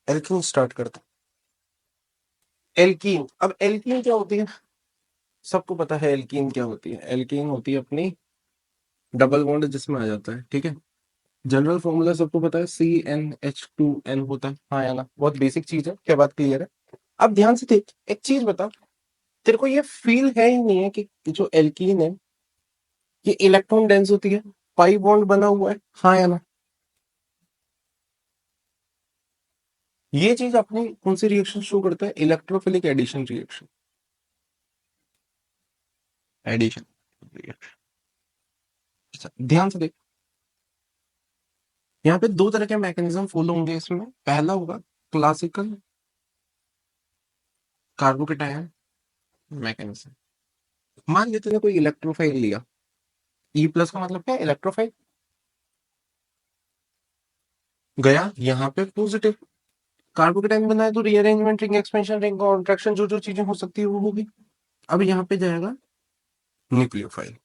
Alkene start करते हैं। Alkene, अब एल्कीन क्या होती है? सबको पता है एल्कीन क्या होती है। एल्कीन होती है अपनी डबल बॉन्ड जिसमें आ जाता है, ठीक है। जनरल फॉर्मूला सबको पता है, CnH2n होता है, हाँ या ना? बहुत बेसिक चीज है, क्या बात क्लियर है? अब ध्यान से देख, एक चीज बता, तेरे को ये फील है या नहीं है कि जो एल्कीन है ये इलेक्ट्रॉन डेंस होती है, पाई बॉन्ड बना हुआ है, हाँ या ना? ये चीज अपनी कौन सी रिएक्शन शो करता है? Electrophilic addition reaction. Addition reaction, ध्यान से देख, यहाँ पे दो तरह के मैकेनिज्म फॉलो होंगे इसमें। पहला होगा क्लासिकल कार्बोकेटायन मैकेनिज्म। मान लेते हैं कोई इलेक्ट्रोफाइल लिया, ई प्लस का मतलब क्या है? इलेक्ट्रोफाइल। गया यहाँ पे पॉजिटिव, कार्बोकेटाइन बनाए तो rearrangement ring, expansion ring, contraction, जो जो चीजें हो सकती है वो होगी। अब यहाँ पे जाएगा न्यूक्लियोफाइल।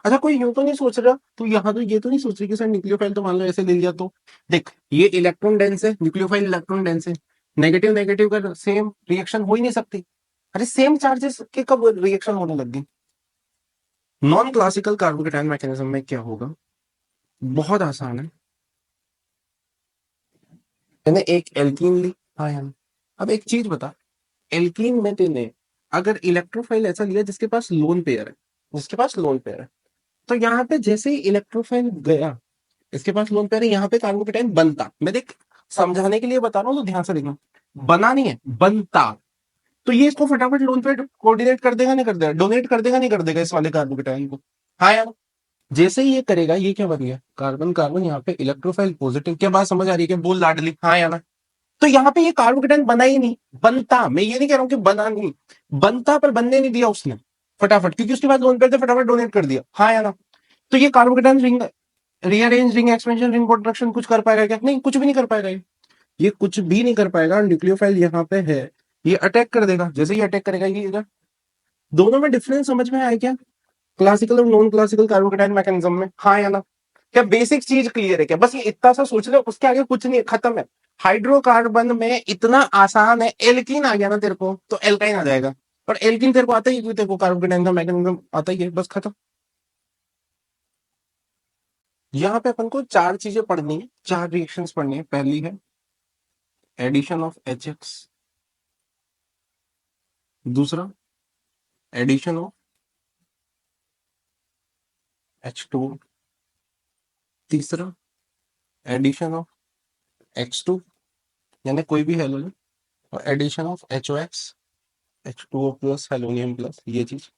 अच्छा, कोई यूं तो नहीं सोच रहा, तो यहाँ तो ये तो नहीं सोच रही कि सर न्यूक्लियोफाइल तो मान लो ऐसे ले लिया तो। देख, ये इलेक्ट्रॉन डेंस है, न्यूक्लियोफाइल इलेक्ट्रॉन डेंस है, नेगेटिव नेगेटिव का सेम रिएक्शन हो ही नहीं सकती। अरे सेम चार्जेस के कब रिएक्शन होने लग गई? नॉन क्लासिकल कार्बोकेटाइन मैकेनिज्म में क्या होगा? बहुत आसान है। मैंने एक एल्कीन ली, हाँ यार। अब एक चीज बता, एल्कीन में तेने अगर इलेक्ट्रोफाइल ऐसा लिया जिसके पास लोन पेयर है, जिसके पास लोन पेयर है, तो यहाँ पे जैसे ही इलेक्ट्रोफाइल गया, इसके पास लोन पेयर है, यहाँ पे कार्बोकेटाइन बनता। मैं देख समझाने के लिए बता रहा हूँ तो ध्यान से देखना, बना नहीं है, बनता। तो ये इसको फटाफट लोन पेयर कोऑर्डिनेट कर देगा नहीं कर देगा, डोनेट कर देगा नहीं कर देगा इस वाले कार्बोकेटाइन को, हाँ यार। जैसे ही ये करेगा, ये क्या बन गया? कार्बन कार्बन, यहाँ पे इलेक्ट्रोफाइल पॉजिटिव। क्या बात समझ आ रही है? क्या बोल लाडली, हाँ या ना? तो यहाँ पे ये कार्बोकेटाइन बना ही नहीं, बनता। मैं ये नहीं कह रहा हूं कि बना नहीं, बनता, पर बनने नहीं दिया उसने फटाफट, क्योंकि उसके बाद लोन पे थे, फटाफट डोनेट कर दिया, हाँ या ना? तो ये carbocation ring, rearrange ring, expansion ring, contraction कुछ कर पाएगा क्या? नहीं, कुछ भी नहीं कर पाएगा ये कुछ भी नहीं कर पाएगा। न्यूक्लियोफाइल यहाँ पे है, ये अटैक कर देगा। जैसे ही अटैक करेगा, ये इधर। दोनों में डिफरेंस समझ में आया क्या? क्लासिकल और नॉन क्लासिकल कार्बोकेटाइन मैकेनिज्म में, हाँ या ना? क्या बेसिक चीज क्लियर है क्या? बस ये इतना सा सोच ले, उसके आगे कुछ नहीं, खत्म है। हाइड्रोकार्बन में इतना आसान है, एल्कीन आ गया ना तेरे को तो एल्काइन आ जाएगा। और एल्कीन तेरे को आता ही है, क्योंकि तेरे को कार्बोकेटाइन का मैकेनिज्म आता ही है, बस खत्म। यहाँ पे अपन को चार चीजें पढ़नी है, चार रिएक्शंस पढ़नी है। पहली है एडिशन ऑफ HX, दूसरा एडिशन ऑफ H2, तीसरा एडिशन ऑफ X2, यानी कोई भी हेलोजन, और addition of HOX, H2O plus halonium plus, ये चीज।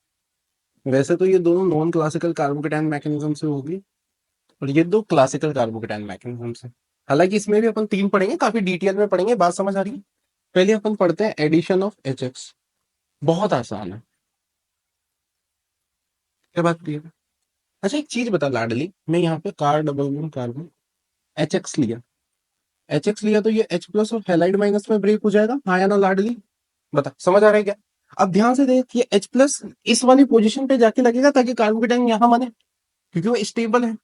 वैसे तो ये दोनों नॉन क्लासिकल कार्बोकेटाइन मैकेनिज्म से होगी, और ये दो क्लासिकल कार्बोकेटाइन मैकेनिज्म से। हालांकि इसमें भी अपन तीन पढ़ेंगे, काफी डिटेल में पढ़ेंगे, बात समझ आ रही है? पहले अपन पढ़ते हैं एडिशन ऑफ HX। बहुत आसान है, क्या बात क्लियर है? अच्छा, एक चीज बता लाडली, मैं यहाँ पे car double bond carbon HX लिया, HX लिया तो ये H प्लस और हेलाइड माइनस में ब्रेक हो जाएगा, हाँ या ना लाडली? बता, समझ आ रहा है क्या? अब ध्यान से देख, ये H प्लस इस वाली पोजीशन पे जाके लगेगा ताकि कार्बोकेटाइन यहाँ बने, क्योंकि वो स्टेबल है।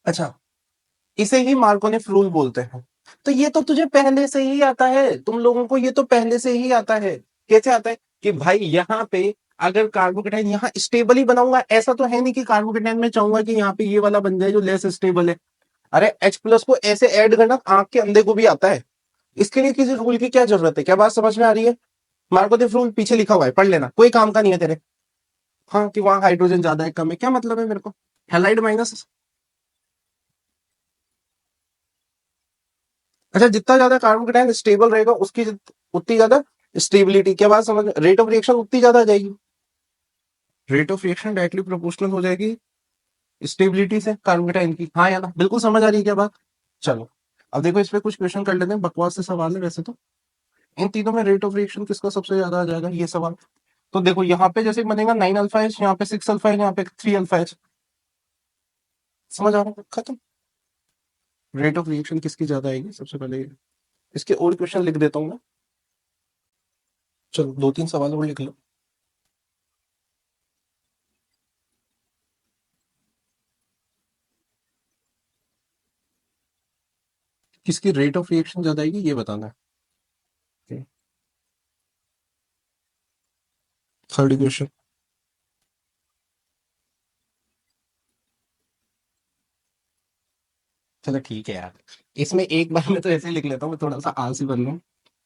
अच्छा, इसे ही मार्कोनिफ रूल बोलते हैं। तो ये तो तुझे पहले से ही आता है, तुम लोगों को ये तो पहले से ही आता है। कैसे आता है? कि भाई यहाँ पे अगर कार्बोकेटाइन यहाँ स्टेबल ही बनाऊंगा, ऐसा तो है नहीं कि कार्बोकेटाइन में चाहूंगा कि यहाँ पे ये वाला बन जाए जो लेस स्टेबल है। अरे H प्लस को ऐसे ऐड करना आंख के अंधे को भी आता है। इसके लिए किसी रूल की क्या जरूरत है? क्या बात समझ में आ रही है? मार्कोनिफ रूल पीछे लिखा हुआ है, पढ़ लेना, कोई काम का नहीं है तेरे। हाँ, कि वहां हाइड्रोजन ज्यादा है कम है, क्या मतलब है मेरे को? Halide minus. अच्छा, जितना ज्यादा कार्बोकेटाइन स्टेबल रहेगा उसकी उतनी ज्यादा स्टेबिलिटी, क्या बात समझ, रेट ऑफ रिएक्शन उतनी ज्यादा आ जाएगी। Rate of reaction directly proportional हो जाएगी स्टेबिलिटी से कार्बोकेटाइन की, हाँ या ना? बिल्कुल समझ आ रही है क्या बात? चलो, अब देखो इस पे कुछ क्वेश्चन कर लेते हैं, बकवास से सवाल है वैसे तो। इन तीनों में रेट ऑफ रिएक्शन किसका सबसे ज्यादा आ जाएगा, ये सवाल। तो देखो यहाँ पे जैसे बनेगा 9 अल्फा एच, यहाँ पे 6 अल्फा एच, यहाँ पे 3 अल्फा एच। समझ आ रहा है? खत्म। रेट ऑफ रिएक्शन किसकी ज्यादा आएगी सबसे पहले? इसके और क्वेश्चन लिख देता हूँ मैं। चलो, दो तीन सवाल और लिख लो। किसकी रेट ऑफ रिएक्शन ज्यादा आएगी ये बताना है। Third question. चलो ठीक है यार, इसमें एक बार मैं तो ऐसे ही लिख लेता हूँ, मैं थोड़ा सा आलसी बन रहा हूँ।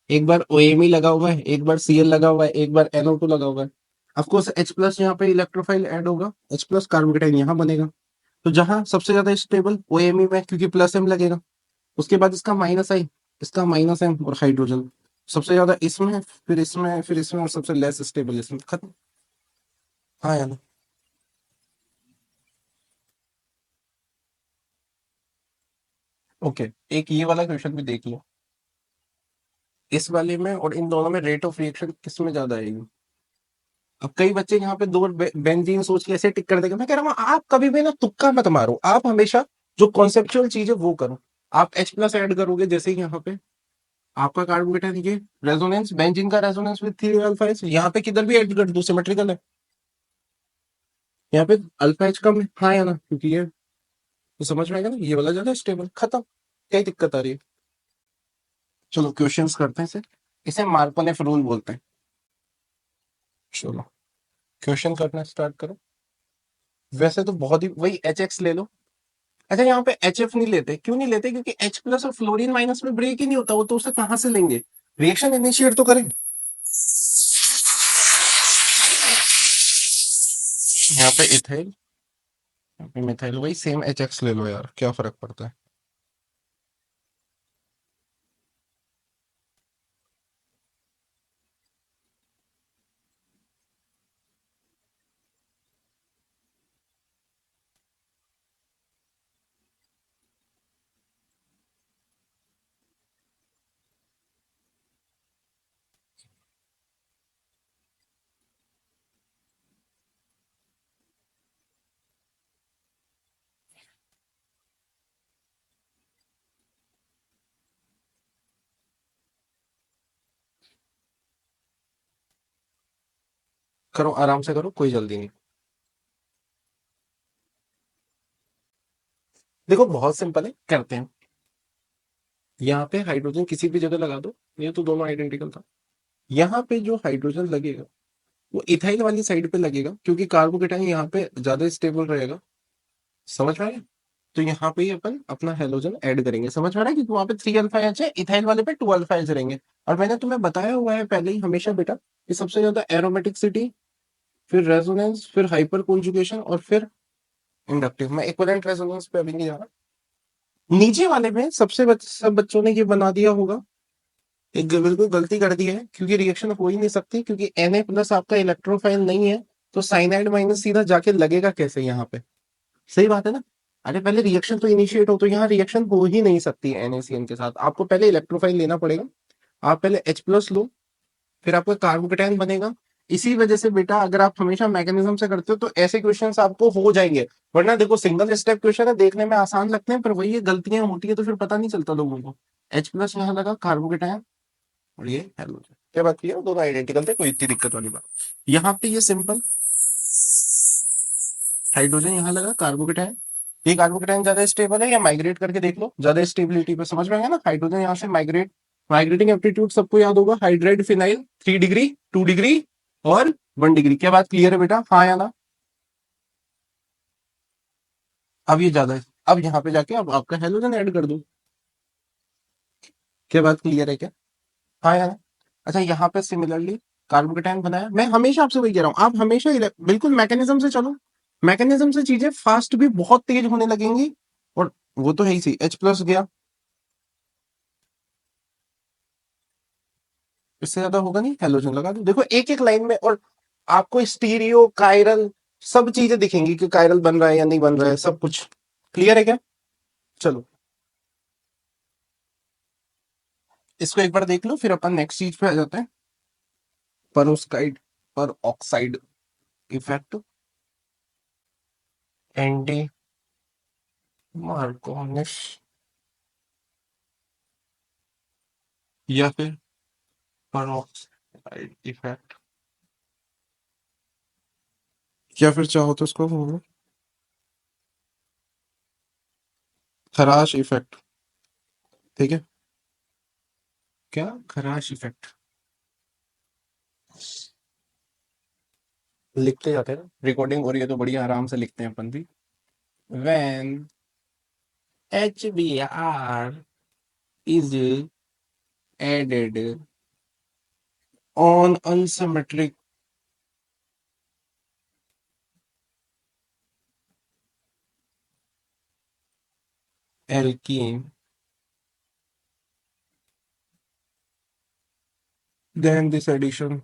एक बार OMe लगा हुआ है, एक बार Cl लगा हुआ है, एक बार NO2 लगा हुआ है। ऑफकोर्स H प्लस यहाँ पे इलेक्ट्रोफाइल ऐड होगा, H प्लस कार्बोकेटाइन यहाँ बनेगा। तो जहां सबसे ज्यादा स्टेबल OMe में, क्योंकि प्लस M लगेगा। उसके बाद इसका माइनस आई, इसका माइनस M और हाइड्रोजन सबसे ज्यादा इसमें, फिर इसमें, फिर इसमें, और सबसे लेस स्टेबल इसमें, खत्म। हाँ यार। ओके, एक ये वाला क्वेश्चन भी देख लो। इस वाले में और इन दोनों में रेट ऑफ रिएक्शन किस में ज्यादा आएगी? अब कई बच्चे यहाँ पे दो बेंजीन सोच के ऐसे टिक कर देंगे। मैं कह रहा हूँ आप कभी भी ना तुक्का मत मारो, आप हमेशा जो कॉन्सेप्चुअल चीज है वो करो। आप H प्लस ऐड करोगे जैसे ही यहाँ पे, आपका कार्बोकेटाइन ये रेजोनेंस, बेंजीन का रेजोनेंस विद 3 अल्फा एच, यहाँ पे किधर भी ऐड कर दो सिमेट्रिकल है। यहाँ पे अल्फा एच कम है, हाँ या ना, क्योंकि ये तो समझ में आएगा ना, ये वाला ज्यादा स्टेबल, खत्म। क्या दिक्कत आ रही है? चलो क्वेश्चंस करते हैं इसे। इसे मार्कोनेफ रूल बोलते हैं। चलो क्वेश्चन करना स्टार्ट करो। वैसे तो बहुत ही, वही HX ले लो। अच्छा यहाँ पे HF नहीं लेते, क्यों नहीं लेते? क्योंकि H प्लस और फ्लोरीन माइनस में ब्रेक ही नहीं होता, वो तो उसे कहाँ से लेंगे? रिएक्शन इनिशिएट तो करें। यहाँ पे इथाइल, यहाँ पे मिथाइल, वही सेम HX ले लो यार, क्या फर्क पड़ता है। करो आराम से करो, कोई जल्दी नहीं। देखो बहुत सिंपल है, करते हैं। यहाँ पे हाइड्रोजन किसी भी जगह लगा दो, ये तो दोनों आइडेंटिकल था। यहाँ पे जो हाइड्रोजन लगेगा वो इथाइल वाली साइड पे लगेगा, क्योंकि कार्बोकेटाइन यहाँ पे ज्यादा स्टेबल रहेगा। समझ में आया? तो यहाँ पे ही अपन अपना हेलोजन ऐड करेंगे। समझ में आ रहा है? क्योंकि वहां पे 3 अल्फा एच है, इथाइल वाले पे 2 अल्फा एच रहेंगे। और मैंने तुम्हें बताया हुआ है पहले ही हमेशा बेटा, कि सबसे ज्यादा एरोमेटिकसिटी, फिर रेजोनेंस, फिर हाइपर कॉन्जुगेशन, और फिर इंडक्टिव। मैं इक्विवेलेंट रेजोनेंस पे अभी नहीं जा रहा। नीचे वाले में सब बच्चों ने ये बना दिया होगा। एक बिल्कुल गलती कर दी है, क्योंकि रिएक्शन हो ही नहीं सकती, क्योंकि Na प्लस आपका इलेक्ट्रोफाइल नहीं है। तो साइनाइड माइनस सीधा जाके लगेगा कैसे यहाँ पे? सही बात है ना? अरे पहले रिएक्शन तो इनिशिएट हो, तो यहाँ रिएक्शन हो ही नहीं सकती है NaCN के साथ। आपको पहले इलेक्ट्रोफाइल लेना पड़ेगा। आप पहले H प्लस लो, फिर आपका कार्बोकेटाइन बनेगा। इसी वजह से बेटा अगर आप हमेशा मैकेनिज्म से करते हो तो ऐसे क्वेश्चंस आपको हो जाएंगे। वरना देखो सिंगल स्टेप क्वेश्चन है, देखने में आसान लगते हैं, पर वही ये गलतियां होती है तो फिर पता नहीं चलता लोगों को। H प्लस यहाँ लगा कार्बोकेटाइन, और ये हेलोजन, क्या बात की है, दोनों आइडेंटिकल थे, कोई इतनी दिक्कत वाली बात। यहाँ पे ये सिंपल, हाइड्रोजन यहाँ लगा, कार्बोकेटाइन। ये कार्बोकेटाइन ज्यादा स्टेबल है, या माइग्रेट करके देख लो ज्यादा स्टेबिलिटी पे, समझ में आएगा ना? हाइड्रोजन यहाँ से माइग्रेट, माइग्रेटिंग एप्टीट्यूड सबको याद होगा, हाइड्राइड फिनाइल 3 डिग्री, 2 डिग्री और 1 डिग्री। क्या बात क्लियर है बेटा, हाँ या ना? अब ये ज्यादा है। अब यहाँ पे जाके अब आपका हेलोजन ऐड कर दो। क्या बात क्लियर है क्या? हाँ या ना? अच्छा यहाँ पे सिमिलरली कार्बोकेटाइन बनाया। मैं हमेशा आपसे वही कह रहा हूँ, आप हमेशा बिल्कुल मैकेनिज्म से चलो। मैकेनिज्म से चीजें फास्ट भी बहुत तेज होने लगेंगी। और वो तो है ही सी, H प्लस गया, इससे ज्यादा होगा नहीं, हेलोजन लगा दो। देखो एक एक लाइन में, और आपको स्टीरियो कायरल सब चीजें दिखेंगी कि कायरल बन रहा है या नहीं बन रहा है, सब कुछ क्लियर है क्या? चलो इसको एक बार देख लो, फिर अपन नेक्स्ट चीज पे आ जाते हैं। परोक्साइड, पर ऑक्साइड इफेक्ट, एंटी मार्कोनिस, या फिर परोक्साइड इफेक्ट, या फिर चाहो तो उसको बोलो थराश इफेक्ट। ठीक है, क्या खराश इफेक्ट लिखते जाते हैं ना, रिकॉर्डिंग हो रही है तो बढ़िया आराम से लिखते हैं अपन भी। When HBr is added on unsymmetric alkene, then this addition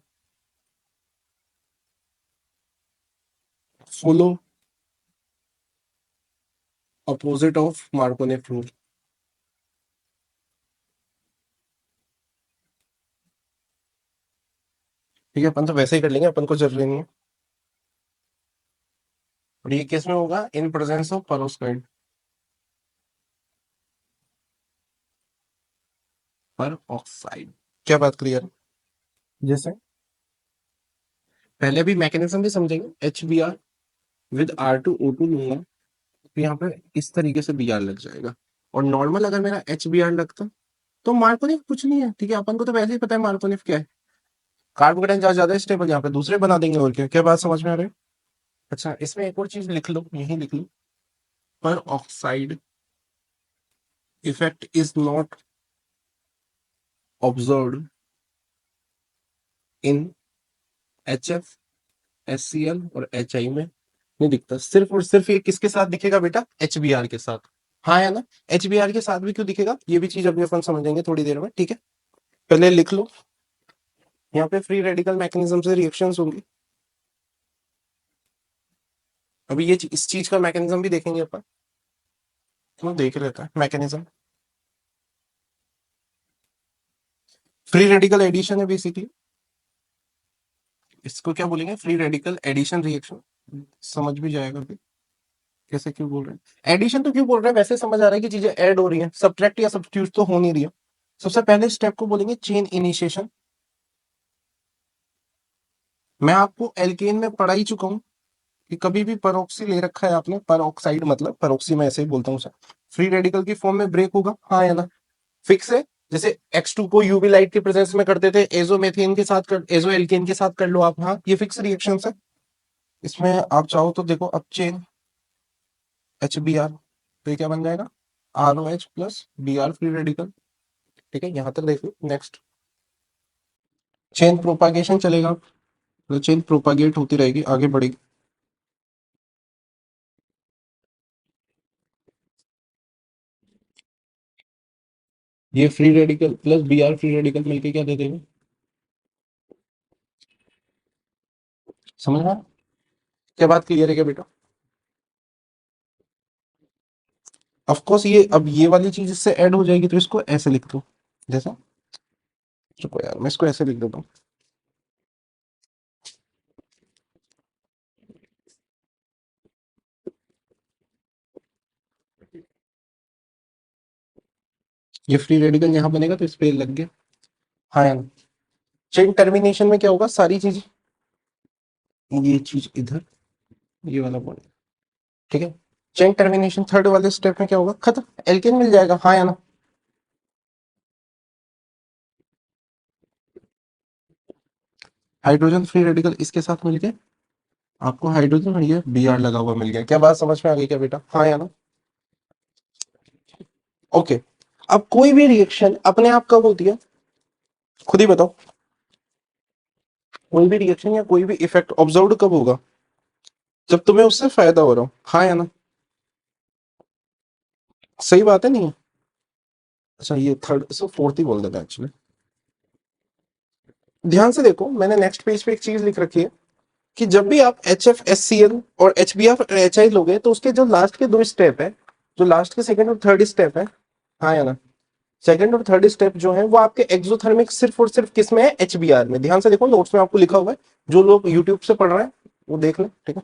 follow opposite of Markovnik's rule। ठीक है, अपन तो वैसे ही कर लेंगे, अपन को जरूरी नहीं है। और ये किस में होगा? इन प्रेजेंस ऑफ पेरोक्साइड, पर ऑक्साइड। क्या बात क्लियर है? जैसे पहले भी मैकेनिज्म भी समझेंगे। HBr विद R2O2 लूंगा तो यहाँ पे इस तरीके से Br लग जाएगा। और नॉर्मल अगर मेरा HBr लगता तो मार्कोनिक कुछ नहीं है। ठीक है, अपन को तो वैसे ही पता है मार्कोनिक क्या है। कार्बोकेटाइन चार्ज ज्यादा स्टेबल, यहाँ पे दूसरे बना देंगे। और क्या क्या बात समझ में आ रही है? अच्छा, इसमें एक और चीज लिख लो, यही लिख लो, पर oxide effect is not observed in HF, HCl और HI में नहीं दिखता। सिर्फ और सिर्फ ये किसके साथ दिखेगा बेटा? HBr के साथ। हाँ है ना? HBr के साथ भी क्यों दिखेगा, ये भी चीज अभी अपन समझेंगे थोड़ी देर में। ठीक है, पहले लिख लो, यहाँ पे फ्री रेडिकल मैकेनिज्म से रिएक्शंस होंगी। अभी ये इस चीज का मैकेनिज्म भी देखेंगे अपन, तो देख लेता है मैकेनिज्म। फ्री रेडिकल एडिशन है बेसिकली, इसको क्या बोलेंगे? Free radical addition reaction. समझ भी जाएगा अभी कैसे क्यों बोल रहे हैं एडिशन। तो क्यों बोल रहे हैं वैसे समझ आ रहा है कि चीजें ऐड हो रही हैं, सब्ट्रैक्ट या सब्स्टिट्यूट तो हो नहीं रही है। सबसे पहले स्टेप को बोलेंगे चेन इनिशिएशन। मैं आपको एल्केन में पढ़ा ही चुका हूं कि कभी भी परोक्सी ले रखा है आपने, परोक्साइड मतलब परोक्सी, मैं ऐसे ही बोलता हूँ सर, फ्री रेडिकल की फॉर्म में ब्रेक होगा। हाँ या ना? फिक्स है। जैसे X2 को यूवी लाइट के प्रेजेंस में करते थे, एजोमेथेन के साथ कर, एजो एल्केन के साथ कर लो आप। हाँ, ये फिक्स रिएक्शन है। इसमें आप चाहो तो देखो, अब चेन HBr, तो ये क्या बन जाएगा? ROH plus Br free radical. ठीक है, यहां तक देखो। नेक्स्ट, चेन प्रोपागेशन चलेगा, तो चेन प्रोपागेट होती रहेगी, आगे बढ़ेगी। ये free radical plus Br free radical मिलके क्या दे देगा? समझ रहा? क्या बात क्लियर है क्या बेटा? ऑफ कोर्स ये अब ये वाली चीज इससे ऐड हो जाएगी, तो इसको ऐसे लिख दो। जैसा, रुको यार, मैं इसको ऐसे लिख देता हूँ। ये फ्री रेडिकल यहाँ बनेगा तो इस पे लग गया। हाँ यार, चेन टर्मिनेशन में क्या होगा? सारी चीज, ये चीज इधर, ये वाला पॉइंट। ठीक है, चेन टर्मिनेशन थर्ड वाले स्टेप में क्या होगा? खत्म, एल्केन मिल जाएगा। हाँ या ना? हाइड्रोजन फ्री रेडिकल इसके साथ मिल गया, आपको हाइड्रोजन और ये Br लगा हुआ मिल गया। क्या बात समझ में आ गई क्या बेटा? हाँ या ना? ओके, अब कोई भी रिएक्शन अपने आप कब होती है, खुद ही बताओ। कोई भी रिएक्शन या कोई भी इफेक्ट ऑब्जर्व कब होगा? जब तुम्हें उससे फायदा हो रहा हो। हाँ या ना? सही बात है, नहीं? अच्छा, ये थर्ड, इसको फोर्थ ही बोल देना एक्चुअली। ध्यान से देखो, मैंने नेक्स्ट पेज पे एक चीज लिख रखी है कि जब भी आप HF, HCl और HBr और HI लोगे, तो उसके जो लास्ट के दो स्टेप है, जो लास्ट के सेकंड और थर्ड स्टेप है, हाँ या ना, सेकंड और थर्ड स्टेप जो है वो आपके एक्सोथर्मिक सिर्फ और सिर्फ किस में है? HBr में। ध्यान से देखो, नोट्स में आपको लिखा हुआ है। जो लोग यूट्यूब से पढ़ रहे हैं वो देख लें। ठीक है,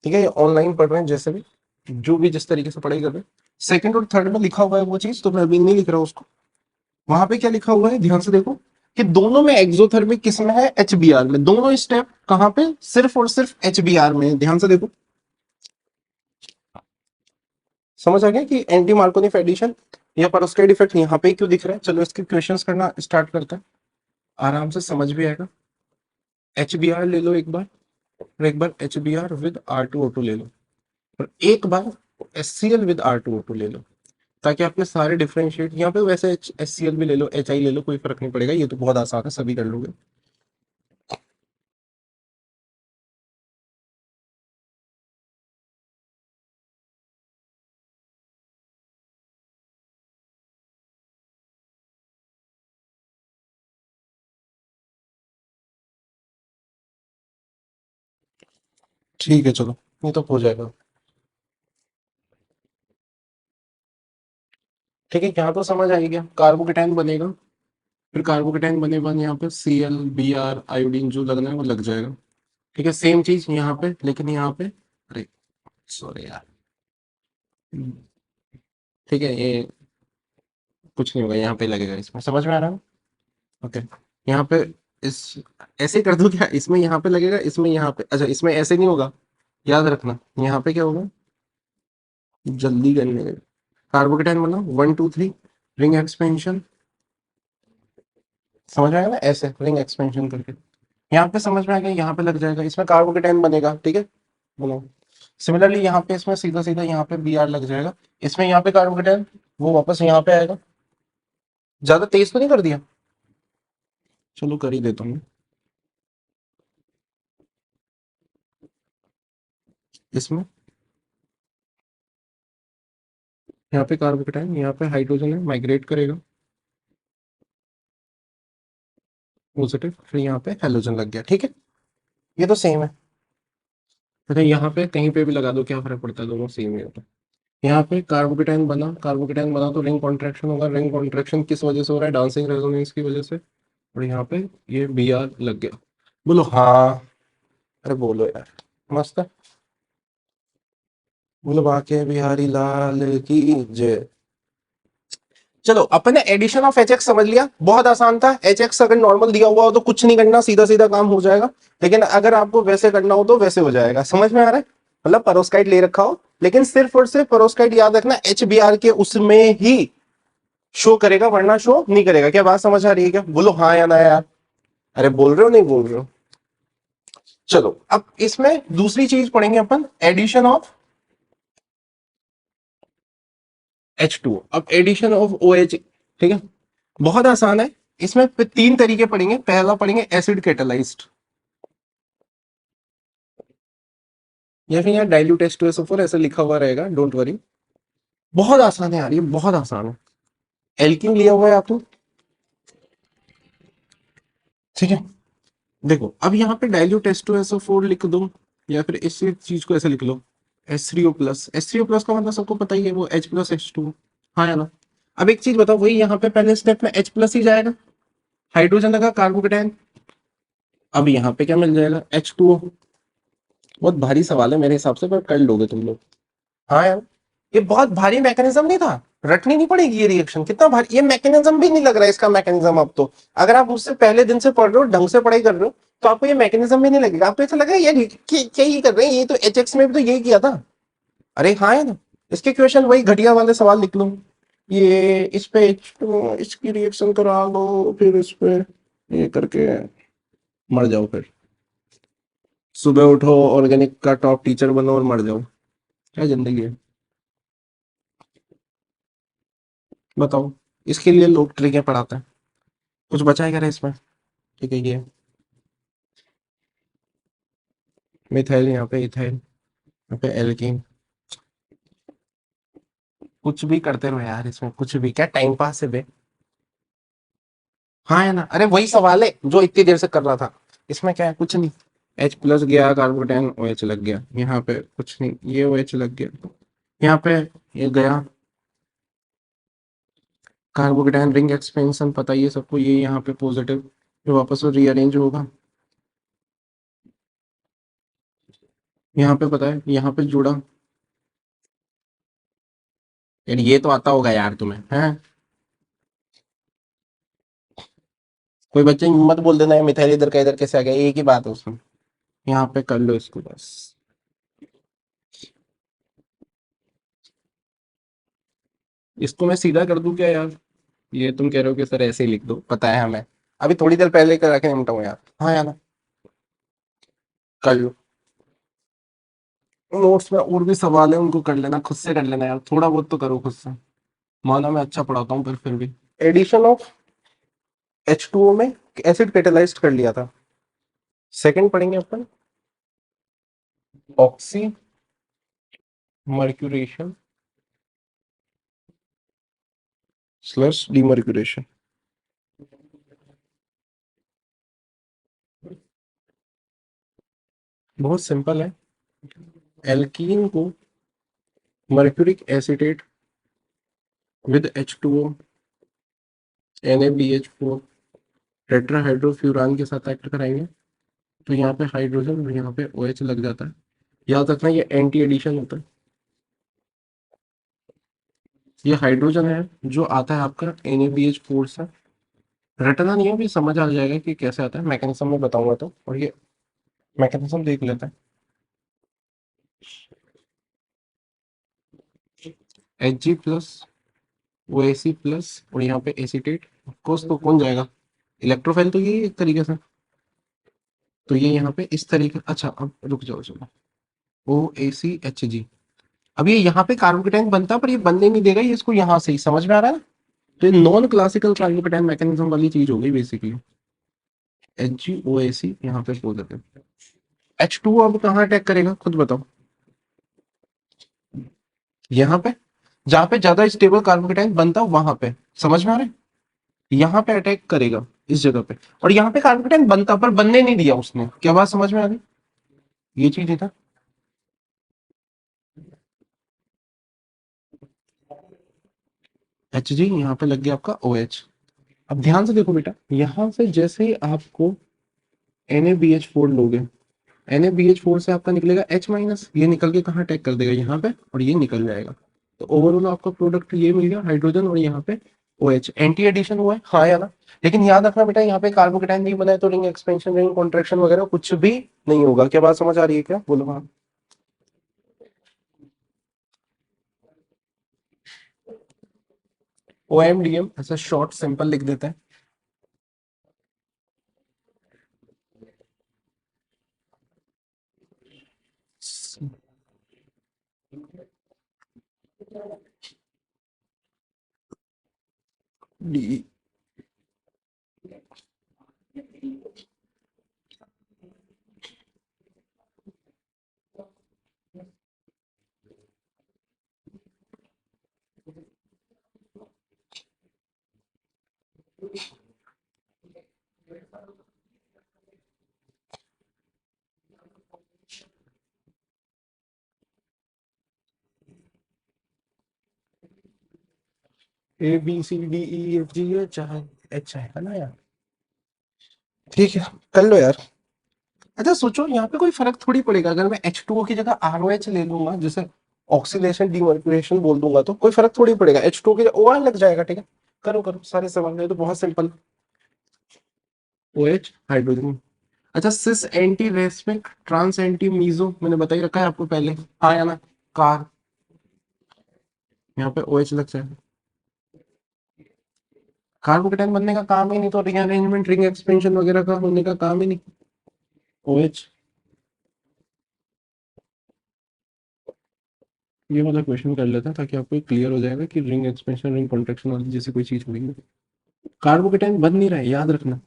ठीक है, ये ऑनलाइन पढ़ रहे हैं, जैसे भी जो भी जिस तरीके से पढ़ाई कर रहे हैं, सेकंड और थर्ड में लिखा हुआ है वो चीज, तो मैं अभी नहीं लिख रहा उसको। वहां पे क्या लिखा हुआ है ध्यान से देखो, कि दोनों में एक्सोथर्मिक किस में है? HBr में। दोनों स्टेप कहां पे? सिर्फ और सिर्फ HBr में। ध्यान से देखो, समझ आ गया कि एंटी मार्कोनिक एडिशन या पेरोस्काइड इफेक्ट यहाँ पे क्यों दिख रहा है? चलो इसके क्वेश्चंस करना स्टार्ट करते हैं, आराम से समझ भी आएगा। एच बी आर ले लो एक बार, और एक बार H B R with R2O2 ले लो, और एक बार HCl विद R2O2 ले लो, ताकि आपके सारे डिफरेंशिएट यहाँ पे। वैसे HCl भी ले लो, HI ले लो, कोई फर्क नहीं पड़ेगा, ये तो बहुत आसान है, सभी कर लोगे। ठीक है चलो, ये तो हो जाएगा। ठीक है, यहाँ तो समझ आ ही गया, कार्बोकेटाइन बनेगा, फिर कार्बोकेटाइन बने बाद यहाँ पे ClBr आयोडीन जो लगना है वो लग जाएगा। ठीक है, सेम चीज यहाँ पे, लेकिन यहाँ पे, अरे सॉरी यार, ठीक है ये कुछ नहीं होगा, यहाँ पे लगेगा, इसमें समझ में आ रहा है? ओके, यहाँ पे इस ऐसे कर दो क्या, इसमें यहाँ पे लगेगा, इसमें यहाँ पे, अच्छा इसमें ऐसे नहीं होगा, याद रखना। यहाँ पे क्या होगा, जल्दी करने का, कार्बोकेटाइन बना 1 2 3, रिंग एक्सपेंशन, समझ में आएगा ना, ऐसे रिंग एक्सपेंशन करके यहाँ पे समझ में आ गया, यहाँ पे लग जाएगा, इसमें कार्बोकेटाइन बनेगा। ठीक है, बोलो। सिमिलरली यहाँ पे इसमें सीधा सीधा यहाँ पे Br लग जाएगा, इसमें यहाँ पे कार्बोकेटाइन वो वापस यहाँ पे आएगा। ज्यादा तेज तो नहीं कर दिया? चलो कर ही देता हूँ। इसमें यहाँ पे कार्बोकेटाइन, यहाँ पे हाइड्रोजन है, माइग्रेट करेगा पॉजिटिव, फिर यहाँ पे हेलोजन लग गया। ठीक है, ये तो सेम है। अच्छा यहाँ पे कहीं पे भी लगा दो, क्या फर्क पड़ता है, दोनों सेम ही होता है। यहाँ पे कार्बोकेटाइन बना, कार्बोकेटाइन बना तो रिंग कॉन्ट्रैक्शन होगा, रिंग कॉन्ट्रैक्शन किस वजह से हो रहा है, डांसिंग रेजोनेंस की वजह से, और यहाँ पे ये Br लग गया। बोलो हाँ, अरे बोलो यार, मस्त है। बोलो बाके बिहारी लाल की जय। चलो अपन ने एडिशन ऑफ एच एक्स समझ लिया, बहुत आसान था। एच एक्स अगर नॉर्मल दिया हुआ हो तो कुछ नहीं करना, सीधा सीधा काम हो जाएगा, लेकिन अगर आपको वैसे करना हो तो वैसे हो जाएगा। समझ में आ रहा है? मतलब पेरोस्काइड ले रखा हो, लेकिन सिर्फ और सिर्फ पेरोस्काइड याद रखना एच बी आर के उसमें ही शो करेगा, वरना शो नहीं करेगा। क्या बात समझ आ रही है क्या? बोलो हाँ या ना यार। अरे बोल रहे हो नहीं बोल रहे हो? चलो अब इसमें दूसरी चीज पढ़ेंगे अपन, एडिशन ऑफ H2O। अब एडिशन ऑफ OH, ठीक है, बहुत आसान है। इसमें तीन तरीके पढ़ेंगे। पहला पढ़ेंगे एसिड कैटालाइज्ड, या फिर यहाँ डाइल्यूट H2SO4 ऐसे लिखा हुआ रहेगा, डोंट वरी। बहुत आसान है यार, ये बहुत आसान है। एल्किन लिया हुआ है आपने, ठीक है। देखो अब यहाँ पे डाइल्यूट H2SO4 लिख दो, या फिर इस चीज को ऐसे लिख लो, H3O+। H3O+ का मतलब सबको पता ही है, वो H+H2। हाँ या ना? अब एक चीज बताओ, वही यहाँ पे पहले स्टेप में H+ ही जाएगा, हाइड्रोजन लगा कार्बोकेटाइन, अब यहाँ पे क्या मिल जाएगा, H2O। बहुत भारी सवाल है मेरे हिसाब से, पर कर लोगे तुम लोग। हाँ यार, ये बहुत भारी मैकेनिज्म नहीं था, रटनी नहीं पड़ेगी ये रिएक्शन, कितना भारी ये मैकेनिज्म भी नहीं लग रहा है इसका मैकेनिज्म। अब तो अगर आप उससे पहले दिन से पढ़ रहे हो, ढंग से पढ़ाई कर रहे हो, तो आपको ये मैकेनिज्म भी नहीं लगेगा। आपको ऐसा लगेगा यार क्या ही कर रहे हैं, ये तो एच एक्स में भी तो यही किया था। अरे हाँ है ना, इसके क्वेश्चन वही घटिया वाले सवाल लिख लो, ये इस पे इसकी रिएक्शन करा लो, फिर इस पे ये करके मर जाओ, फिर सुबह उठो, ऑर्गेनिक का टॉप टीचर बनो और मर जाओ। क्या जिंदगी है, बताओ। इसके लिए लोग ट्रिकें पढ़ाते हैं। कुछ बचा है क्या रे इसमें? ठीक है, ये मिथाइल, यहाँ पे इथाइल, यहाँ पे एल्कीन। कुछ भी करते रहो यार, इसमें कुछ भी, क्या टाइम पास है बे। हाँ है ना, अरे वही सवाल है जो इतनी देर से कर रहा था। इसमें क्या है, कुछ नहीं। H+ गया, कार्बोकेटाइन OH लग गया, यहाँ पे कुछ नहीं, ये OH लग गया, यहाँ पे ये गया कार्बोकेटाइन, रिंग एक्सपेंशन पता ही है सबको, ये यहाँ पे पॉजिटिव, जो वापस से रीअरेंज होगा, यहाँ पे पता है, यहाँ पे जुड़ा। यार ये तो आता होगा यार तुम्हें, हैं? कोई बच्चे मत बोल देना ये मिथाइल इधर का इधर कैसे आ गया, एक ही बात है उसमें। यहाँ पे कर लो इसको बस। इसको मैं सीधा कर दूं क्या यार? ये तुम कह रहे हो कि सर ऐसे ही लिख दो, पता है हमें। अभी थोड़ी देर पहले करा के निपटा हूं यार। हाँ यार, कर लो। नोट्स में और भी सवाल है, उनको कर लेना, खुद से कर लेना यार, थोड़ा बहुत तो करो खुद से। माना मैं अच्छा पढ़ाता हूँ, पर फिर भी। एडिशन ऑफ H2O में एसिड कैटेलाइज्ड कर लिया था। सेकंड पढ़ेंगे अपन, ऑक्सी मर्क्यूरेशन स्लश डीमर्क्यूरेशन। बहुत सिंपल है। एल्कीन को mercuric acetate with H2O NaBH4 टेट्राहाइड्रोफ्यूरान के साथ एक्ट कराएंगे, तो यहाँ पे हाइड्रोजन और यहाँ पे OH लग जाता है। याद रखना ये एंटी एडिशन होता है। ये हाइड्रोजन है जो आता है आपका NaBH4 से। रटना नहीं है, भी समझ आ जाएगा कि कैसे आता है, मैकेनिज्म में बताऊंगा तो। और ये मैकेनिज्म देख लेते हैं। Hg प्लस OAC प्लस और यहाँ पे एसीटेट, ऑफकोर्स तो कौन जाएगा, इलेक्ट्रोफाइल तो ये एक तरीके से। तो ये यहाँ पे इस तरीके, अच्छा अब रुक जाओ, चलो। OACHG। अब ये यहाँ पे कार्बोकेटाइन बनता है, पर ये बनने नहीं देगा, ये इसको यहाँ से ही, समझ में आ रहा है ना? तो ये नॉन क्लासिकल कार्बोकेटाइन मैकेनिज्म वाली चीज हो गई बेसिकली। HgOAC यहाँ पे बोल देते हैं। H2O अब कहाँ अटैक करेगा खुद बताओ? यहाँ पे, जहाँ पे ज्यादा स्टेबल कार्बोकेटाइन बनता है वहां पे, समझ में आ रहा है? यहाँ पे अटैक करेगा इस जगह पे। और यहाँ पे कार्बोकेटाइन बनता, पर बनने नहीं दिया उसने, क्या बात समझ में आ रही? ये चीज है था। Hg यहाँ पे लग गया आपका OH। अब ध्यान से देखो बेटा, यहाँ से जैसे ही आपको NaBH4 लोगे, NaBH4 से आपका निकलेगा H-, ये निकल के कहाँ अटैक कर देगा, यहाँ पे, और ये निकल जाएगा। तो ओवरऑल आपका प्रोडक्ट ये मिल गया, हाइड्रोजन और यहाँ पे OH। एंटी एडिशन हुआ है, हाँ या ना? लेकिन याद रखना बेटा, यहाँ पे कार्बोकेटाइन नहीं बना है, तो रिंग एक्सपेंशन, रिंग कॉन्ट्रैक्शन वगैरह कुछ भी नहीं होगा। क्या बात समझ आ रही है क्या? बोलो हाँ। OMDM ऐसा शॉर्ट सिंपल लिख देते हैं। डी ABCDEFG, चाहे H है ना यार? ठीक है, कर लो यार। अच्छा सोचो, यहाँ पे कोई फर्क थोड़ी पड़ेगा अगर मैं H2O की जगह ROH ले लूंगा, जैसे ऑक्सीडेशन डीमर्क्यूरेशन बोल दूंगा, तो कोई फर्क थोड़ी पड़ेगा, H2O की जगह OR लग जाएगा। ठीक है, करो करो सारे सवाल, है तो बहुत सिंपल। OH hydrogen. अच्छा, सिस एंटी रेस्पिक ट्रांस एंटी मीजो मैंने बता ही रखा है आपको पहले, हाँ या ना? कार, यहाँ पे OH लग जाएगा। कार्बोकेटाइन बनने का काम ही नहीं, तो रीअरेंजमेंट, रिंग एक्सपेंशन वगैरह का होने का काम ही नहीं। OH। ये वाला क्वेश्चन कर लेता ताकि आपको क्लियर हो जाएगा कि रिंग एक्सपेंशन, रिंग कॉन्ट्रैक्शन वाली जैसी कोई चीज हुई। कार्बोकेटाइन बन नहीं रहा है, याद रखना।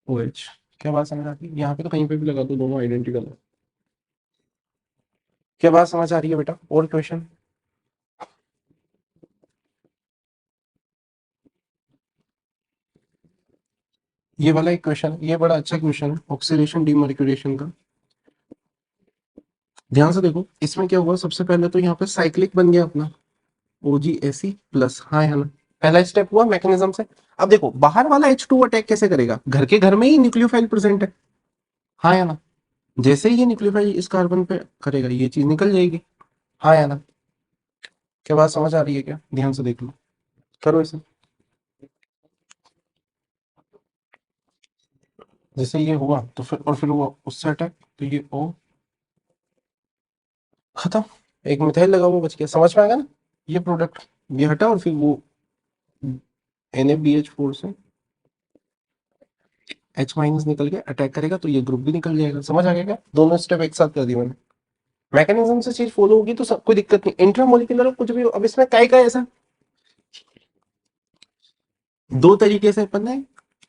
OH। क्या बात समझ आती है? यहाँ पे तो कहीं पे भी लगा दो, दोनों आइडेंटिकल है। क्या बात समझ आ रही है बेटा? और क्वेश्चन? ये वाला एक क्वेश्चन, ये बड़ा अच्छा क्वेश्चन है, ऑक्सीडेशन डीमर्क्यूरेशन का। ध्यान से देखो, इसमें क्या हुआ, सबसे पहले तो यहाँ पे साइक्लिक बन गया अपना OgAc प्लस, हाँ है ना? पहला स्टेप हुआ मैकेनिज्म से। अब देखो बाहर वाला H2 अटैक कैसे करेगा, घर के घर में ही न्यूक्लियोफाइल प्रेजेंट है, हाँ या ना? जैसे ही ये न्यूक्लियोफाइल इस कार्बन पे करेगा, ये चीज निकल जाएगी, हाँ या ना? क्या बात समझ आ रही है क्या? ध्यान से देख लो, करो इसे। जैसे ये हुआ तो फिर, और फिर वो उससे अटैक, तो ये O खत्म, एक मिथाइल लगा हुआ बच गया, समझ में आएगा ना? ये प्रोडक्ट ये हटा और फिर वो NaBH4 से H- निकल के अटैक करेगा तो ये ग्रुप भी निकल जाएगा। समझ आ गया क्या? दोनों स्टेप एक साथ कर दिए मैंने। मैकेनिज्म से चीज फॉलो होगी तो सब कोई दिक्कत नहीं। इंट्रामोलिकुलर कुछ भी हो। अब इसमें क्या ऐसा दो तरीके से अपन ने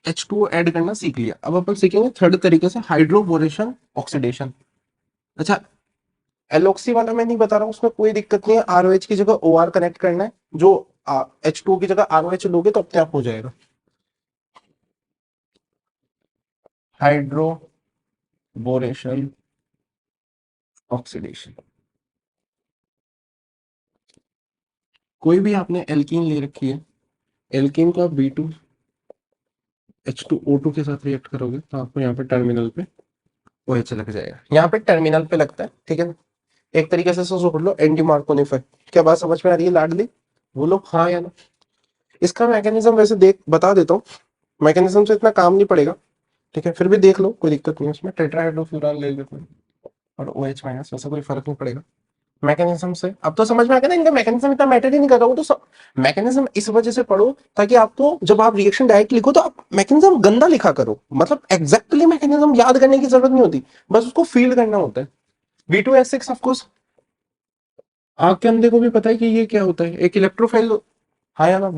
H2O ऐड करना सीख लिया। अब अपन सीखेंगे थर्ड तरीके से, हाइड्रोबोरेशन ऑक्सीडेशन। अच्छा, एलऑक्सी वाला मैं नहीं बता रहा हूँ, उसमें कोई दिक्कत नहीं है। आरओएच की जगह OR कनेक्ट करना है। जो H2O की जगह आरओएच लोगे तो अपने आप हो जाएगा। Hydroboration oxidation. कोई भी आपने एल्कीन ले रखी है, एल्कीन को आप B2H2O2 के साथ रिएक्ट करोगे तो आपको यहाँ पे टर्मिनल पे OH लग जाएगा। यहाँ पे टर्मिनल पे लगता है, ठीक है ना। एक तरीके से सोच लो एंटी मार्कोनी इफेक्ट। क्या बात समझ में आ रही है लाडली? बोलो हाँ या ना। इसका मैकेनिज्म वैसे देख बता देता हूँ, मैकेनिज्म से इतना काम नहीं पड़ेगा, ठीक है, फिर भी देख लो, कोई दिक्कत नहीं है उसमें। टेट्राहाइड्रोफ्यूरान ले लेते हैं और OH माइनस, वैसे कोई फर्क नहीं पड़ेगा मैकेनिज्म से। अब तो समझ में आ गया ना, इनका मैकेनिज्म इतना मैटर ही नहीं कर रहा हूँ। तो मैकेनिज्म इस वजह से पढ़ो ताकि आपको जब आप रिएक्शन डायरेक्ट लिखो तो आप मैकेनिज्म गंदा लिखा करो, मतलब एग्जैक्टली मैकेनिज्म याद करने की जरूरत नहीं होती, बस उसको फील करना होता है। V2S6 ऑफकोर्स आग के अंधे को भी पता है कि ये क्या होता है, एक इलेक्ट्रोफाइल। हाँ या ना,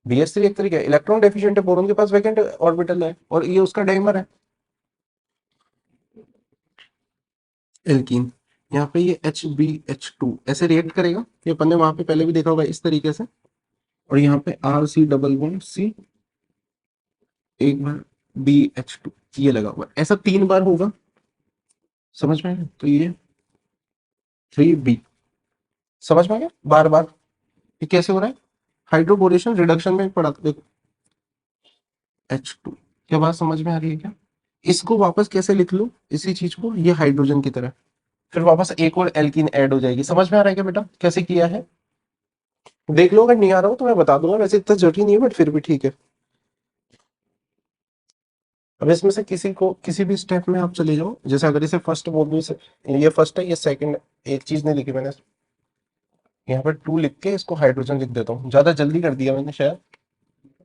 BS3 एक तरीके इलेक्ट्रॉन डेफिशिएंट है, बोरॉन के पास वैकेंट ऑर्बिटल है और ये उसका डाइमर है एल्कीन। यहाँ पे ये HbH2 ऐसे रिएक्ट करेगा, ये अपन ने वहां पे पहले भी देखा होगा इस तरीके से। और यहाँ पे RC डबल बॉन्ड C, एक बार BH2 ये लगा हुआ है, ऐसा 3 बार होगा। समझ में आया? तो ये 3B, समझ में आ गया बार बार ये कैसे हो रहा है। हाइड्रोबोरेशन रिडक्शन में पढ़ा था देखो, H2। क्या बात समझ में आ रही है क्या? इसको वापस कैसे लिख लो इसी चीज को, ये हाइड्रोजन की तरह, फिर वापस एक और एल्कीन ऐड हो जाएगी। समझ में आ रहा है क्या बेटा कैसे किया है? देख लो, अगर नहीं आ रहा हो तो मैं बता दूंगा, वैसे इतना जरूरी नहीं है बट फिर भी ठीक है। अब इसमें से किसी को किसी भी स्टेप में आप चले जाओ, जैसे अगर इसे फर्स्ट बोल दूं, ये फर्स्ट है, ये सेकंड। एक चीज नहीं लिखी मैंने यहाँ पे, 2 लिख के इसको हाइड्रोजन लिख देता हूँ, ज्यादा जल्दी कर दिया मैंने शायद।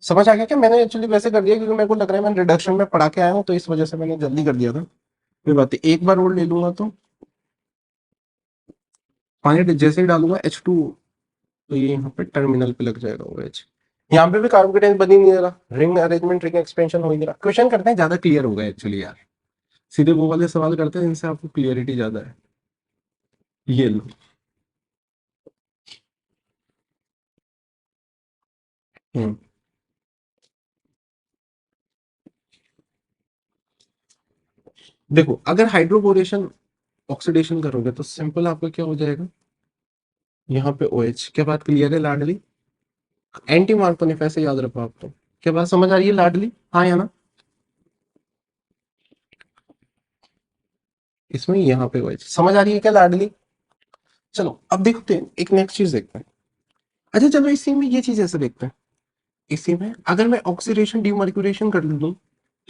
समझ आ गया क्या? मैंने एक्चुअली वैसे कर दिया क्योंकि मेरे को लग रहा है मैंने रिडक्शन में पढ़ा के आया हूँ, तो इस वजह से मैंने जल्दी कर दिया था। कोई बात नहीं, एक बार और ले लूंगा तो पानी जैसे ही डालूंगा H2, तो ये यहाँ पे टर्मिनल पे लग जाएगा OH। यहाँ पे भी कार्बोकेटाइन बन ही नहीं रहा, रिंग अरेंजमेंट रिंग एक्सपेंशन हो ही नहीं रहा। क्वेश्चन करते हैं, ज्यादा क्लियर होगा एक्चुअली यार, सीधे वो वाले सवाल करते हैं इनसे आपको क्लियरिटी ज्यादा है। ये लो, हम्म, देखो अगर हाइड्रोबोरेशन ऑक्सीडेशन करोगे तो सिंपल आपका क्या हो जाएगा, यहाँ पे OH। क्या बात क्लियर है लाडली? एंटी मार्कोनिफ ऐसे याद रखो आप तो। क्या बात समझ आ रही है लाडली? हाँ या ना? इसमें यहाँ पे OH समझ आ रही है क्या लाडली? चलो अब देखते हैं, एक नेक्स्ट चीज देखते हैं। अच्छा चलो इसी में ये चीज ऐसे देखते हैं, इसी में अगर मैं ऑक्सीडेशन डीमर्क्यूरेशन कर लूँ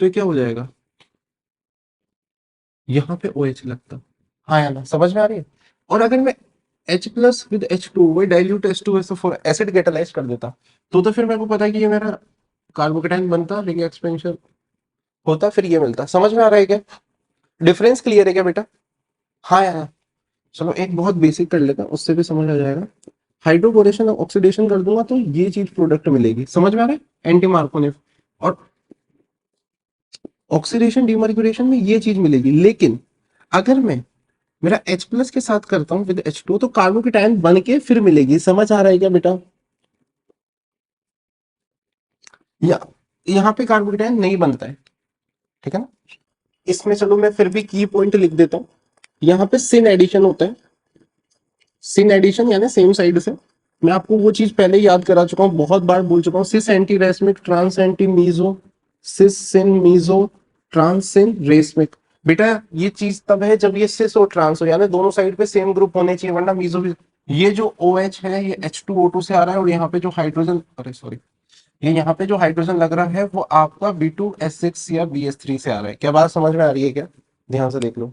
तो ये क्या हो जाएगा, यहाँ पे OH लगता। हाँ या ना? समझ में आ रही है? और अगर मैं H+with H2 वही डाइल्यूट H2SO4 एसिड कैटालाइज कर देता, तो फिर मेरे को पता है कि ये मेरा कार्बोकेटाइन बनता, रिंग एक्सपेंशन होता, फिर ये मिलता। समझ में आ रहा है क्या? डिफरेंस क्लियर है क्या बेटा? हाँ यार, चलो एक बहुत बेसिक कर लेता, उससे भी समझ आ जाएगा। हाइड्रोबोरेशन और ऑक्सीडेशन कर दूंगा तो ये चीज प्रोडक्ट मिलेगी। समझ में आ रहा है? Anti Markovnikov. और ऑक्सीडेशन डिमर्क्यूरेशन में ये चीज मिलेगी, लेकिन अगर मैं मेरा H+ के साथ करता हूँ विद H2 तो कार्बोकेटाइन बन के फिर मिलेगी। समझ आ रहा है क्या बेटा? या यहाँ पे कार्बोकेटाइन नहीं बनता है, ठीक है ना। इसमें चलो मैं फिर भी की पॉइंट लिख देता हूँ। यहाँ पे सिन एडिशन होता है, सिन एडिशन यानी सेम साइड से। मैं आपको वो चीज पहले याद करा चुका हूँ, बहुत बार बोल चुका हूँ। Cis anti racemic, trans anti meso, cis syn meso, trans syn racemic. बेटा ये चीज तब है जब ये सिस और ट्रांस हो, यानी दोनों साइड पे सेम ग्रुप होने चाहिए, वरना मीजो भी। ये जो OH है ये H2O2 से आ रहा है, और यहाँ पे जो हाइड्रोजन, अरे सॉरी, ये यहाँ पे जो हाइड्रोजन लग रहा है वो आपका B2S6 या BS3 से आ रहा है। क्या बात समझ में आ रही है क्या? ध्यान से देख लो।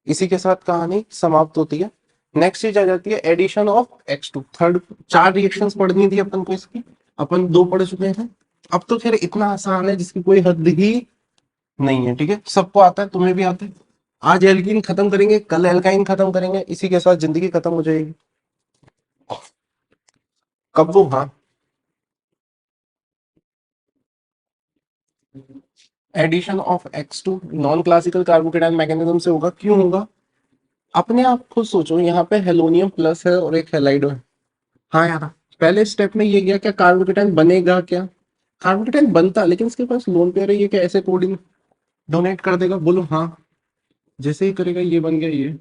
इसी के साथ कहानी समाप्त होती है। नेक्स्ट चीज आ जाती है एडिशन ऑफ H2 थर्ड। चार रिएक्शंस पढ़नी थी अपन को इसकी, अपन दो पढ़ चुके हैं। अब तो खैर इतना आसान है जिसकी कोई हद ही नहीं है, ठीक है, सबको आता है, तुम्हें भी आता है। आज एल्कीन खत्म करेंगे, कल एल्काइन खत्म करेंगे, इसी के साथ जिंदगी खत्म हो जाएगी। कब वो, हाँ, addition of X2 non classical carbocation mechanism से होगा। क्यों होगा? अपने आप खुद सोचो, यहाँ पे हेलोनियम प्लस है और एक हेलाइड है। हाँ यार, पहले स्टेप में ये गया, क्या कार्बोकेटाइन बनेगा? क्या कार्बोकेटाइन बनता, लेकिन इसके पास लोन पेयर है, ये क्या ऐसे कोडिंग डोनेट कर देगा? बोलो हाँ। जैसे ही करेगा ये बन गया, ये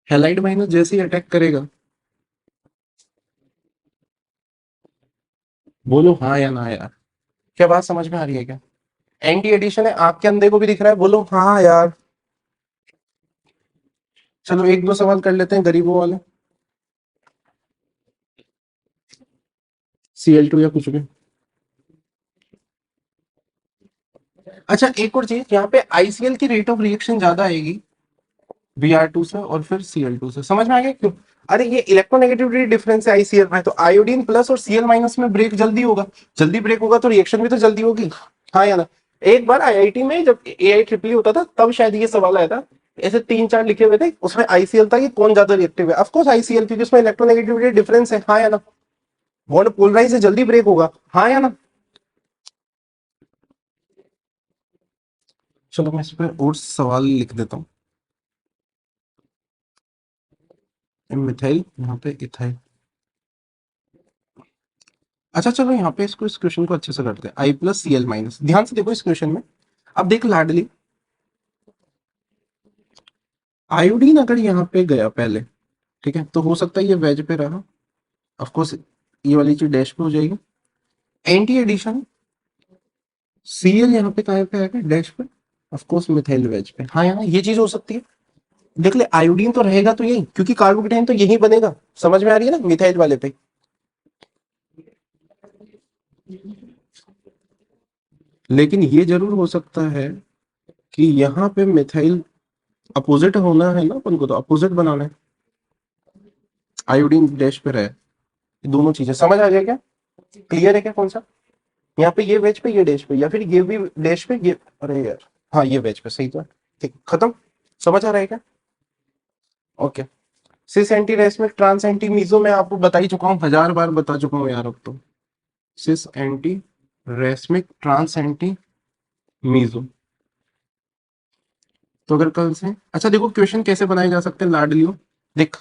हेलाइड माइनस जैसे ही अटैक करेगा, बोलो हाँ या ना यार। क्या बात समझ में आ रही है क्या? एंटी एडिशन है, आंख के अंधे को भी दिख रहा है, बोलो हाँ यार। चलो एक दो सवाल कर लेते हैं गरीबों वाले, Cl2 या कुछ भी। अच्छा एक और चीज, यहाँ पे ICl की रेट ऑफ रिएक्शन ज्यादा आएगी Br2 से और फिर Cl2 से। समझ में आ गया क्यों? अरे ये इलेक्ट्रोनेगेटिविटी डिफरेंस है ICl में, तो आयोडीन प्लस और Cl माइनस में ब्रेक जल्दी होगा। जल्दी ब्रेक होगा तो रिएक्शन भी तो जल्दी होगी, हाँ या ना? एक बार IIT में जब AI ट्रिपल होता था तब शायद ये सवाल आया था, ऐसे तीन चार लिखे हुए थे, उसमें ICl था कि कौन ज्यादा रिएक्टिव है। ऑफ कोर्स ICl, क्योंकि उसमें इलेक्ट्रोनेगेटिविटी डिफरेंस है, हाँ या ना? बॉन्ड पोलराइज से जल्दी ब्रेक होगा, हाँ या ना? चलो मैं इस पर और सवाल लिख देता हूँ। मिथाइल, यहाँ पे इथाइल। अच्छा चलो यहाँ पे इसको, इस क्वेश्चन को अच्छे से करते हैं। I+Cl-, ध्यान से देखो इस क्वेश्चन में। अब देख लाडली, आयोडीन अगर यहाँ पे गया पहले, ठीक है, तो हो सकता है ये वेज पे रहा, ऑफ कोर्स ये वाली चीज डैश पे हो जाएगी। एंटी एडिशन Cl यहाँ पे कहाँ पे आएगा? डैश पे, ऑफ कोर्स मिथाइल वेज पे, हाँ यहाँ ये चीज हो सकती है। देख ले, आयोडीन तो रहेगा तो यही, क्योंकि कार्बोकेटाइन तो यही बनेगा। समझ में आ रही है ना मिथाइल वाले पे? लेकिन ये जरूर हो सकता है कि यहाँ पे मिथाइल अपोजिट होना है ना, अपन को तो अपोजिट बनाना है, आयोडीन डैश पे रहे। दोनों चीजें समझ आ गया क्या? क्लियर है क्या कौन सा? यहाँ पे ये वेज पे, ये डैश पे, या फिर ये भी डैश पे, ये, अरे यार, हाँ ये वेज पे, सही तो है। ठीक, खत्म। समझ आ रहा है क्या? Okay. Cis anti racemic trans anti meso मैं आपको बता ही चुका हूँ, 1000 बार बता चुका हूँ यार अब तो। Cis anti racemic trans anti meso. तो अगर कल से, अच्छा देखो क्वेश्चन कैसे बनाए जा सकते हैं लाडलियों। देख,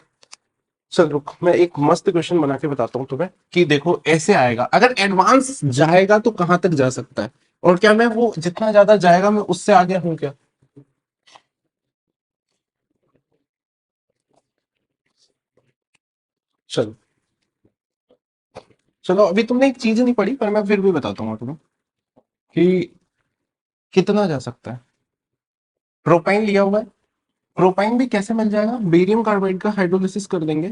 चल रुक, मैं एक मस्त क्वेश्चन बना के बताता हूँ तुम्हें कि देखो ऐसे आएगा, अगर एडवांस जाएगा तो कहां तक जा सकता है, और क्या मैं वो जितना ज्यादा जाएगा मैं उससे आगे हूं क्या? चलो, चलो अभी तुमने एक चीज नहीं पढ़ी पर मैं फिर भी बताता हूँ तुम्हें कि कितना जा सकता है। प्रोपाइन लिया हुआ है, प्रोपाइन भी कैसे मिल जाएगा? बेरियम कार्बाइड का हाइड्रोलिसिस कर देंगे,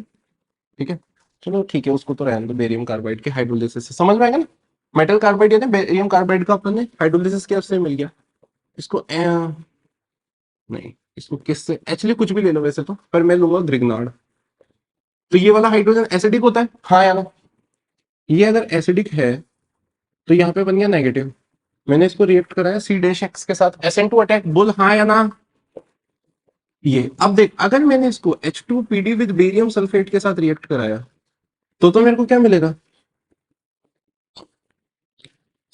ठीक है। चलो ठीक है, उसको तो रहने दो, बेरियम कार्बाइड के हाइड्रोलिसिस से समझ में आएगा ना। मेटल कार्बाइड या बेरियम कार्बाइड का अपन ने हाइड्रोलिसिस किया, उससे मिल गया। इसको नहीं, इसको किससे, एक्चुअली कुछ भी ले लो वैसे तो, पर मैं लूंगा ग्रिग्नार्ड। तो ये वाला हाइड्रोजन एसिडिक होता है, हाँ या ना? ये अगर एसिडिक है तो यहाँ पे बन गया नेगेटिव। मैंने इसको रिएक्ट कराया C-H के साथ, SN2 अटैक, बोल हाँ या ना? ये अब देख, अगर मैंने इसको H2PD विद बेरियम सल्फेट के साथ रिएक्ट कराया तो मेरे को क्या मिलेगा?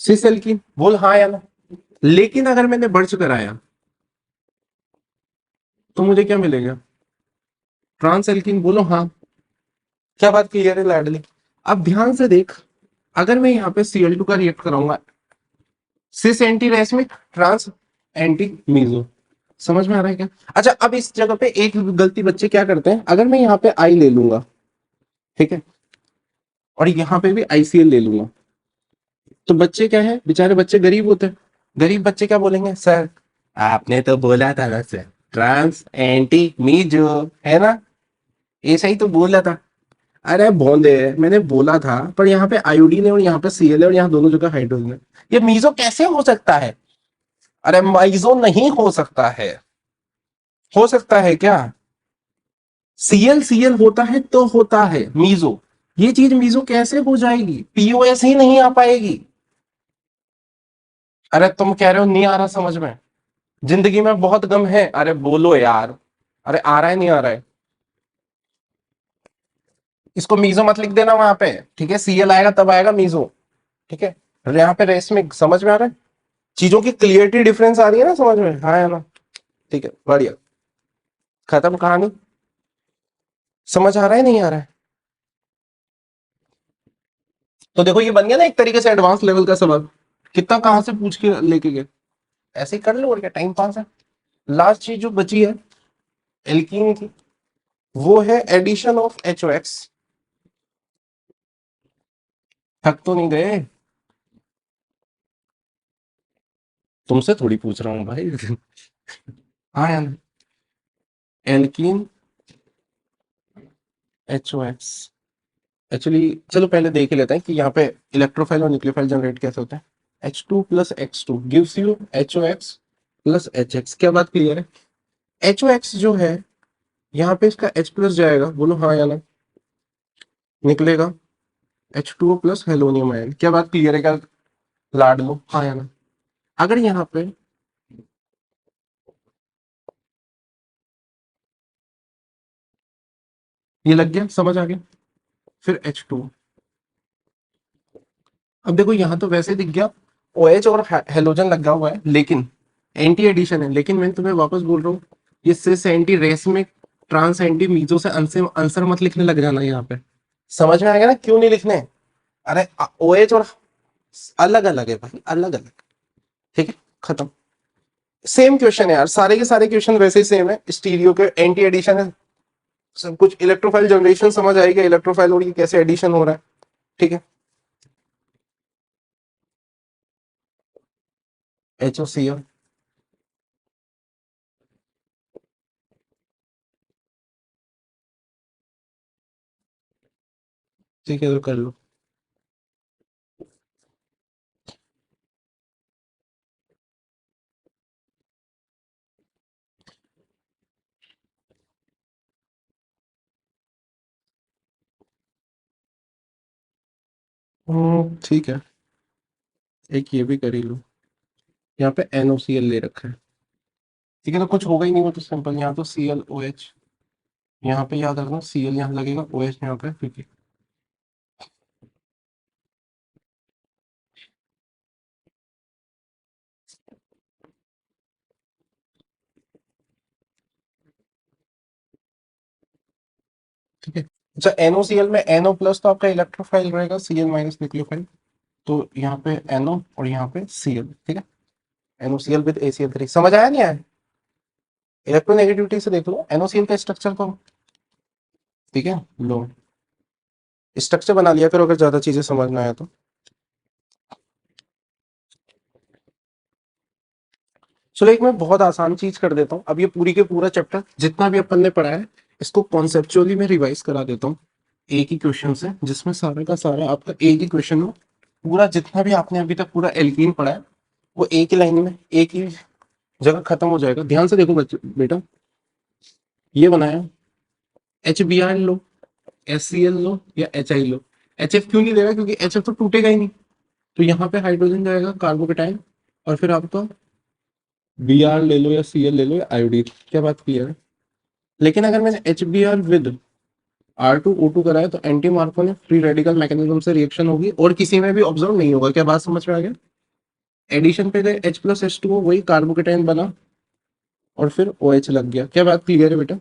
सिस एल्कीन, बोल हाँ या ना? लेकिन अगर मैंने बर्च कराया तो मुझे क्या मिलेगा? ट्रांस एल्कीन, बोलो हाँ। क्या बात क्लियर है लाडली? अब ध्यान से देख, अगर मैं यहाँ पे Cl2 का रिएक्ट कराऊंगा, cis anti racemic trans anti meso, समझ में आ रहा है क्या? अच्छा अब इस जगह पे एक गलती बच्चे क्या करते हैं, अगर मैं यहाँ पे आई ले लूंगा, ठीक है, और यहाँ पे भी ICl ले लूंगा, तो बच्चे क्या है, बेचारे बच्चे गरीब होते हैं। गरीब बच्चे क्या बोलेंगे? सर आपने तो बोला था ना सर, ट्रांस एंटी मीजो, है ना? ऐसा ही तो बोला था। अरे भोंदे, मैंने बोला था, पर यहाँ पे आयोडीन है और यहाँ पे Cl है और यहाँ दोनों जगह हाइड्रोजन है। ये मीजो कैसे हो सकता है? अरे माइजो नहीं हो सकता है। हो सकता है क्या? सीएल सीएल होता है तो होता है मीजो। ये चीज मीजो कैसे हो जाएगी, पीओएस ही नहीं आ पाएगी। अरे तुम कह रहे हो नहीं आ रहा समझ में, जिंदगी में बहुत गम है, अरे बोलो यार। अरे आ रहा है नहीं आ रहा है, इसको मीजो मत लिख देना वहां पे, ठीक है, सीएल आएगा तब आएगा मीजो। ठीक है, यहाँ पे रेस में समझ में आ रहा है, चीजों की क्लियरिटी डिफरेंस आ रही है ना समझ में, हाँ है ना। ठीक है बढ़िया, खत्म कहानी। समझ आ रहा है नहीं आ रहा है। तो देखो ये बन गया ना एक तरीके से एडवांस लेवल का सवाल, कितना कहां से पूछ के लेके गए, ऐसे ही कर लो और क्या, टाइम पास है। लास्ट चीज जो बची है एल्कीन की, वो है एडिशन ऑफ HOX। थक तो नहीं गए, तुमसे थोड़ी पूछ रहा हूँ भाई। हाँ यार, एल्कीन HOX। एक्चुअली चलो पहले देख ही लेते हैं कि यहाँ पे इलेक्ट्रोफाइल और न्यूक्लियोफाइल जनरेट कैसे होता है। H2 + X2 gives you HOX + HX। क्या बात क्लियर है। HOX जो है, यहाँ पे इसका H+ जाएगा, बोलो हाँ या ना, निकलेगा H2O+ हेलोनियम आयन। क्या बात क्लियर है क्या, लाड लो हाँ या ना। अगर यहाँ पे ये लग गया, समझ आ गया, फिर H2। अब देखो यहाँ तो वैसे दिख गया OH और हेलोजन लगा हुआ है, लेकिन एंटी एडिशन है। लेकिन मैं तुम्हें वापस बोल रहा हूँ, ये सिस एंटी रेस में ट्रांस एंटी मीजो से आंसर आंसर मत लिखने लग जाना यहाँ पे। समझ में आएगा ना क्यों नहीं लिखने। अरे OH और अलग अलग है भाई, अलग अलग। ठीक है, खत्म। सेम क्वेश्चन है यार, सारे के सारे क्वेश्चन वैसे ही सेम है, स्टीरियो के एंटी एडिशन है सब कुछ। इलेक्ट्रोफाइल जनरेशन समझ आएगा, इलेक्ट्रोफाइल और ये कैसे एडिशन हो रहा है। ठीक है, HOCl। ठीक है तो कर लो। ठीक है, एक ये भी कर ही लो। यहाँ पे NOCl ले रखा है। ठीक है, तो कुछ होगा ही नहीं, वो तो सिंपल, यहाँ तो ClOH, यहाँ पे याद रखना Cl यहाँ लगेगा, OH यहाँ पे, ठीक है। ठीक है, अच्छा NOCl में NO+ तो आपका इलेक्ट्रोफाइल रहेगा, Cl- न्यूक्लियोफाइल। तो यहाँ पे NO और यहाँ पे Cl, ठीक है। NOCl विद ACl3, समझ आया नहीं आया। इलेक्ट्रोनेगेटिविटी से देख लो NOCl का स्ट्रक्चर को। ठीक है, लो स्ट्रक्चर बना लिया करो अगर ज्यादा चीजें समझ में आया तो। चलो एक मैं बहुत आसान चीज कर देता हूँ, अब ये पूरी के पूरा चैप्टर जितना भी अपन ने पढ़ा है, इसको कॉन्सेप्चुअली मैं रिवाइज करा देता हूँ एक ही क्वेश्चन से, जिसमें सारा का सारा आपका एक ही क्वेश्चन में पूरा जितना भी आपने अभी तक पूरा एल्कीन पढ़ा है, वो एक ही लाइन में एक ही जगह खत्म हो जाएगा। ध्यान से देखो बच्चे बेटा, ये बनाया HBr लो, HCl लो या HI लो। HF क्यों नहीं दे रहा, क्योंकि HF तो टूटेगा ही नहीं। तो यहाँ पे हाइड्रोजन जाएगा कार्बोकेटाइन, और फिर आपका Br ले लो या Cl ले लो या आयोडीन। क्या बात क्लियर है। लेकिन अगर मैंने HBr विद R2O2 कराया तो एंटी मार्को ने फ्री रेडिकल मैकेनिज्म से रिएक्शन होगी और किसी में भी ऑब्जर्व नहीं होगा। क्या बात समझ में आ गया। एडिशन पे गए H+H2O, वही कार्बोकेटाइन बना और फिर OH लग गया। क्या बात क्लियर है बेटा।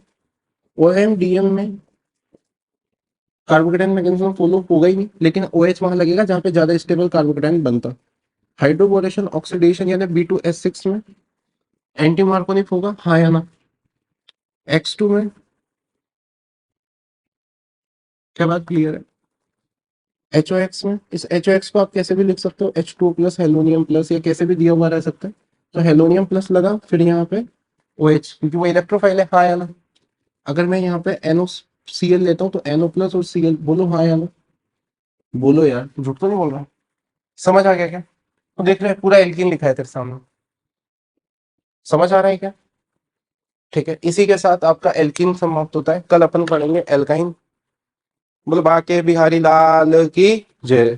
OMDM में कार्बोकेटाइन मैकेनिज्म फॉलो होगा ही नहीं, लेकिन OH वहां लगेगा जहां पे ज्यादा स्टेबल कार्बोकेटाइन बनता। हाइड्रोबोरेशन ऑक्सीडेशन यानी B2S6 में एंटी मार्कोनिक होगा, हाँ या ना। X2 में, क्या बात क्लियर है। HOX में, इस HOX को आप कैसे भी लिख सकते हो, H2O+ हेलोनियम प्लस, या कैसे भी दिया हुआ रह सकता है। तो हेलोनियम प्लस लगा, फिर यहाँ पे OH, क्योंकि वो इलेक्ट्रोफाइल है, हाँ या ना। अगर मैं यहाँ पे NOCl लेता हूँ तो NO+ और Cl, बोलो हाँ या ना। बोलो यार, झूठ तो नहीं बोल रहा। समझ आ गया क्या। तो देख रहे पूरा एल्कीन लिखा है तेरे सामने, समझ आ रहा है क्या। ठीक है, इसी के साथ आपका एल्कीन समाप्त होता है। कल अपन पढ़ेंगे एल्काइन। बोलो बाके बिहारी लाल की जय।